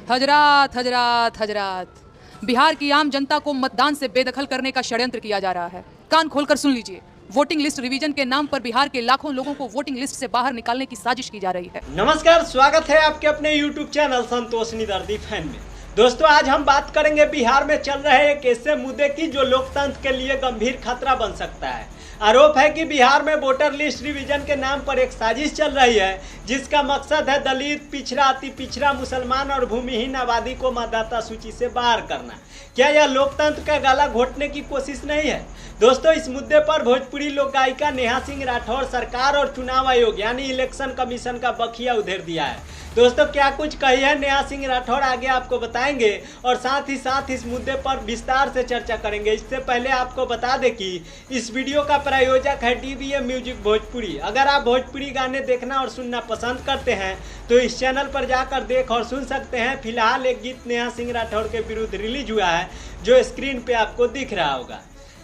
हजरात हजरात हजरात, बिहार की आम जनता को मतदान से बेदखल करने का षड्यंत्र किया जा रहा है। कान खोलकर सुन लीजिए। वोटिंग लिस्ट रिवीजन के नाम पर बिहार के लाखों लोगों को वोटिंग लिस्ट से बाहर निकालने की साजिश की जा रही है। नमस्कार, स्वागत है आपके अपने YouTube चैनल संतोष निदर्दी फैन में। दोस्तों, आज हम बात करेंगे बिहार में चल रहे एक ऐसे मुद्दे की जो लोकतंत्र के लिए गंभीर खतरा बन सकता है। आरोप है कि बिहार में वोटर लिस्ट रिवीजन के नाम पर एक साजिश चल रही है, जिसका मकसद है दलित, पिछड़ा, अति पिछड़ा, मुसलमान और भूमिहीन आबादी को मतदाता सूची से बाहर करना। क्या यह लोकतंत्र का गला घोटने की कोशिश नहीं है? दोस्तों, इस मुद्दे पर भोजपुरी लोक गायिका नेहा सिंह राठौर सरकार और चुनाव आयोग यानी इलेक्शन कमीशन का बखिया उधेड़ दिया है। दोस्तों, क्या कुछ कही है नेहा सिंह राठौर, आगे आपको बताएंगे और साथ ही साथ इस मुद्दे पर विस्तार से चर्चा करेंगे। इससे पहले आपको बता दें कि इस वीडियो का प्रायोजक है DBM म्यूजिक भोजपुरी। अगर आप भोजपुरी गाने देखना और सुनना पसंद करते हैं तो इस चैनल पर जाकर देख और सुन सकते हैं। फिलहाल एक गीत नेहा सिंह राठौर के विरुद्ध रिलीज हुआ है जो स्क्रीन पे आपको दिख रहा होगा।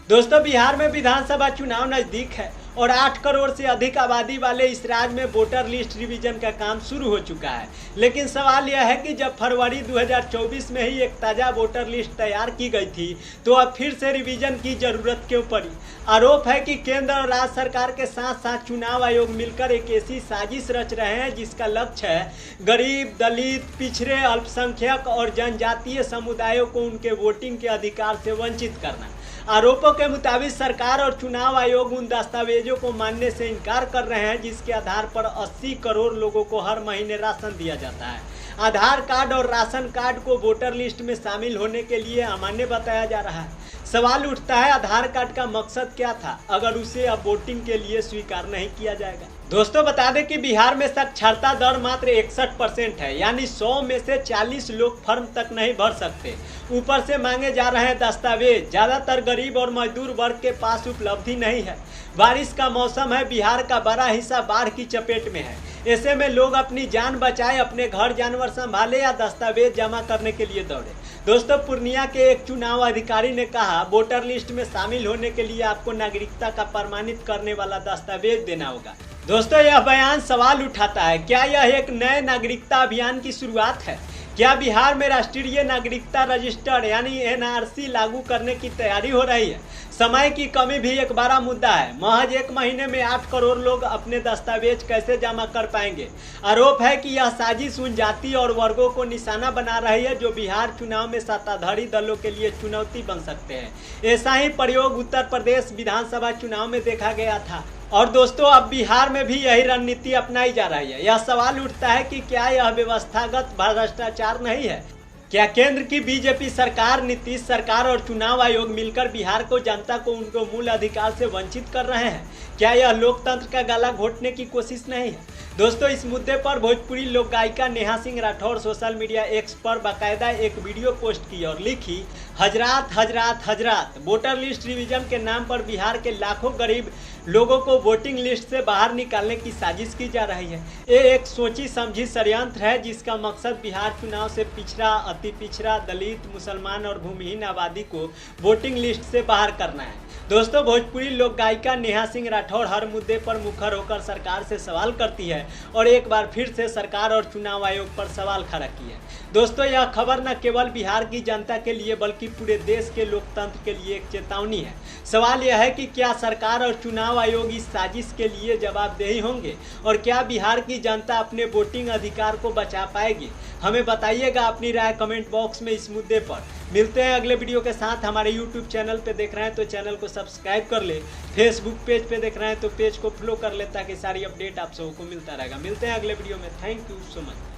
दोस्तों, बिहार में विधानसभा चुनाव नज़दीक है और 8 करोड़ से अधिक आबादी वाले इस राज्य में वोटर लिस्ट रिवीजन का काम शुरू हो चुका है। लेकिन सवाल यह है कि जब फरवरी 2024 में ही एक ताज़ा वोटर लिस्ट तैयार की गई थी तो अब फिर से रिवीजन की ज़रूरत क्यों पड़ी? आरोप है कि केंद्र और राज्य सरकार के साथ साथ चुनाव आयोग मिलकर एक ऐसी साजिश रच रहे हैं जिसका लक्ष्य है गरीब, दलित, पिछड़े, अल्पसंख्यक और जनजातीय समुदायों को उनके वोटिंग के अधिकार से वंचित करना। आरोपों के मुताबिक सरकार और चुनाव आयोग उन दस्तावेजों को मानने से इनकार कर रहे हैं जिसके आधार पर 80 करोड़ लोगों को हर महीने राशन दिया जाता है। आधार कार्ड और राशन कार्ड को वोटर लिस्ट में शामिल होने के लिए अमान्य बताया जा रहा है। सवाल उठता है, आधार कार्ड का मकसद क्या था अगर उसे अब वोटिंग के लिए स्वीकार नहीं किया जाएगा? दोस्तों, बता दें कि बिहार में साक्षरता दर मात्र 61% है, यानी 100 में से 40 लोग फॉर्म तक नहीं भर सकते। ऊपर से मांगे जा रहे हैं दस्तावेज। ज़्यादातर गरीब और मजदूर वर्ग के पास उपलब्धि नहीं है। बारिश का मौसम है, बिहार का बड़ा हिस्सा बाढ़ की चपेट में है। ऐसे में लोग अपनी जान बचाए, अपने घर जानवर संभाले या दस्तावेज जमा करने के लिए दौड़े। दोस्तों, पूर्णिया के एक चुनाव अधिकारी ने कहा, वोटर लिस्ट में शामिल होने के लिए आपको नागरिकता का प्रमाणित करने वाला दस्तावेज देना होगा। दोस्तों, यह बयान सवाल उठाता है, क्या यह एक नए नागरिकता अभियान की शुरुआत है? क्या बिहार में राष्ट्रीय नागरिकता रजिस्टर यानी NRC लागू करने की तैयारी हो रही है? समय की कमी भी एक बड़ा मुद्दा है। महज 1 महीने में 8 करोड़ लोग अपने दस्तावेज कैसे जमा कर पाएंगे? आरोप है कि यह साजिश उन जाति और वर्गों को निशाना बना रही है जो बिहार चुनाव में सत्ताधारी दलों के लिए चुनौती बन सकते हैं। ऐसा ही प्रयोग उत्तर प्रदेश विधानसभा चुनाव में देखा गया था और दोस्तों, अब बिहार में भी यही रणनीति अपनाई जा रही है। यह सवाल उठता है कि क्या यह व्यवस्थागत भ्रष्टाचार नहीं है? क्या केंद्र की बीजेपी सरकार, नीतीश सरकार और चुनाव आयोग मिलकर बिहार को, जनता को उनको मूल अधिकार से वंचित कर रहे हैं? क्या यह लोकतंत्र का गला घोटने की कोशिश नहीं है? दोस्तों, इस मुद्दे पर भोजपुरी लोक गायिका Neha Singh Rathore social media X पर बाकायदा एक वीडियो पोस्ट की और लिखी, हजरात हजरात हजरात, वोटर लिस्ट रिवीजन के नाम पर बिहार के लाखों गरीब लोगों को वोटिंग लिस्ट से बाहर निकालने की साजिश की जा रही है। ये एक सोची समझी षड्यंत्र है जिसका मकसद बिहार चुनाव से पिछड़ा, अति पिछड़ा, दलित, मुसलमान और भूमिहीन आबादी को वोटिंग लिस्ट से बाहर करना है। दोस्तों, भोजपुरी लोक गायिका नेहा सिंह राठौर हर मुद्दे पर मुखर होकर सरकार से सवाल करती है और एक बार फिर से सरकार और चुनाव आयोग पर सवाल खड़ा किया है। दोस्तों, यह खबर न केवल बिहार की जनता के लिए बल्कि पूरे देश के लोकतंत्र के लिए एक चेतावनी है। सवाल यह है कि क्या सरकार और चुनाव आयोग इस साजिश के लिए जवाबदेही होंगे और क्या बिहार की जनता अपने वोटिंग अधिकार को बचा पाएगी? हमें बताइएगा अपनी राय कमेंट बॉक्स में इस मुद्दे पर। मिलते हैं अगले वीडियो के साथ। हमारे YouTube चैनल पे देख रहे हैं तो चैनल को सब्सक्राइब कर ले, फेसबुक पेज पे देख रहे हैं तो पेज को फॉलो कर ले ताकि सारी अपडेट आप सबको मिलता रहेगा। मिलते हैं अगले वीडियो में। Thank you so much.